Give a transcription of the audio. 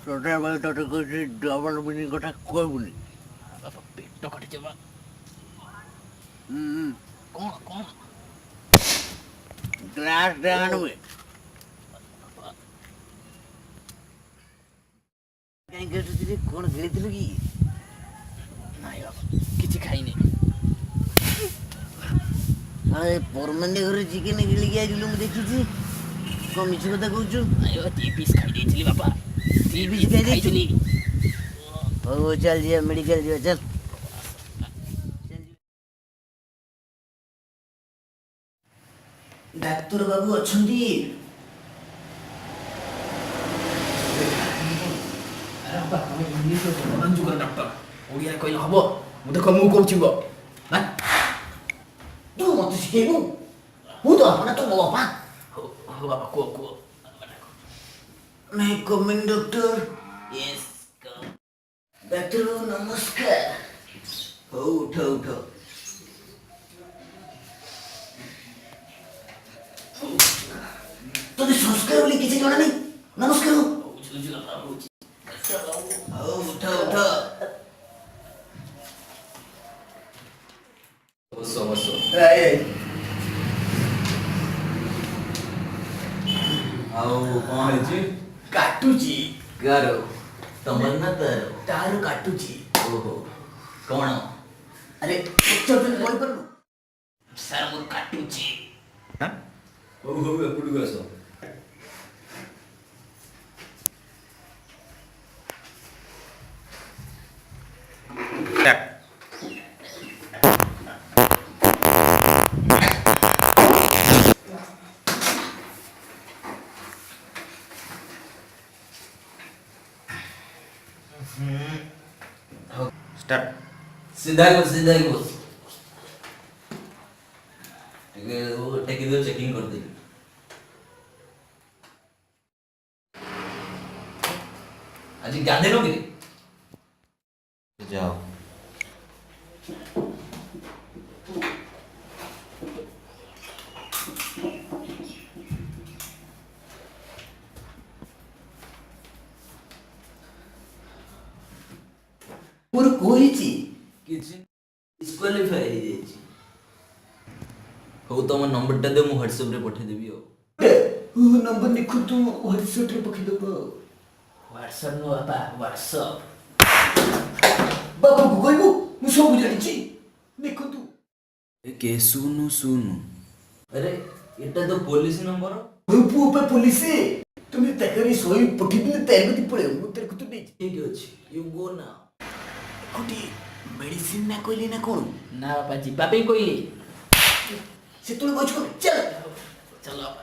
তোদের বলে তোদের কইছি ডবল মিনিং কথা কইবুনি বাবা পেট কাটিছে বা কোন কোন গ্লাস দেখানবে କାହିଁକି କ'ଣ ଖେଳିଥିଲୁ କି? ନାଇଁ ବାବା କିଛି ଖାଇନି। ଆରେ ପରମାଣ୍ଡି ଘରେ ଚିକେନ ଗିଳିକି ଆଇଥିଲୁ ମୁଁ ଦେଖିଛି। କ'ଣ ମିଛ କଥା କହୁଛୁ? ନାଇଁ ବାବା 2 ପିସ୍ ଖାଇ ଦେଇଥିଲି ବାବା। 2 ପିସ୍ ଖାଇ ଦେଇଥିଲି। ହଉ ଚାଲ ଯିବା ମେଡ଼ିକାଲ ଯିବା ଚାଲ। ଡାକ୍ତର ବାବୁ ଅଛନ୍ତି? ଡକ୍ଟର ଓଡ଼ିଆରେ କହିଲେ ହବ? ମୁଁ ଦେଖ ମୁଁ କହୁଛି ତୁ ମତେ ଶିଖେଇବୁ? ମୁଁ ତ ଆପଣ ତ ମୋ ବାପା। ହଉ ବାବା କୁହ କୁହ। May coming doctor? ୟେସ୍ ଡାକ୍ତର ବାବୁ ନମସ୍କାର। ହଉ ଉଠ ଉଠ। ତୋତେ ସଂସ୍କାର ବୋଲି କିଛି ଜଣା ନାହିଁ? ନମସ୍କାର। ହଉ ଉଠ ଉଠ। ଆଉ କ'ଣ ହେଇଛି? କାଟୁଛି। କାର? ତମର ନା ତାର? ତାର କାଟୁଛି। ଓହୋ କ'ଣ? ଆରେ କହିପାରୁନୁ? ସାର୍ ମୋର କାଟୁଛି। ହଉ ହଉ ଏପଟକୁ ଆସ। ଷ୍ଟାର୍ଟ। ସିଧା ବସ ଟିକେ ଟେକି ଦିଅ ଚେକିଂ କରିଦେବି। ଆଜି ଗାଧେଇନ କି? ଯାଅ। ମୋର କହିଛି କିଛି ଡିସ୍କ୍ୱାଲିଫାଏ ହେଇଯାଇଛି। ହଉ ତମ ନମ୍ବରଟା ଦିଅ ମୁଁ ହ୍ୱାଟ୍ସଆପ୍ରେ ପଠେଇଦେବି ଆଉ। ନମ୍ବର ଲେଖନ୍ତୁ ହ୍ୱାଟ୍ସଆପ୍ରେ ପକେଇଦେବ। ହ୍ୱାଟ୍ସଆପ୍ ନୁହଁ ବାପା ହ୍ୱାଟ୍ସଆପ୍। ବାବାଙ୍କୁ କହିବୁ ମୁଁ ସବୁ ଜାଣିଛି। ଲେଖନ୍ତୁ। କେ ଶୁଣୁ ଆରେ ଏଟା ତ ପୋଲିସ ନମ୍ବର। ପୁଅ ପା ପୋଲିସ। তুমি তাকে সই পঠিয়ে দিলে তার গতি পড়ে ମୁଁ ତାର କଥା ନେଇଛି। ଠିକ ଅଛି ୟୁ ଗୋ ନାଓ। ଗୋଟିଏ ମେଡିସିନ ନା କହିଲି ନା କ'ଣ? ନା ବାପା ଯିବା ପାଇଁ କହିଲି। ସେତେବେଳେ କହୁଛୁ ଚାଲ ଚାଲ ବାପା।